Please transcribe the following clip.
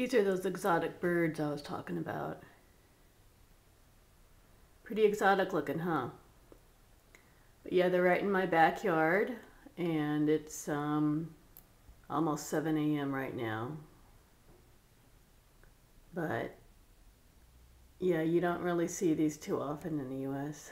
These are those exotic birds I was talking about. Pretty exotic looking, huh? But yeah, they're right in my backyard, and it's almost 7 a.m. right now. But yeah, you don't really see these too often in the US.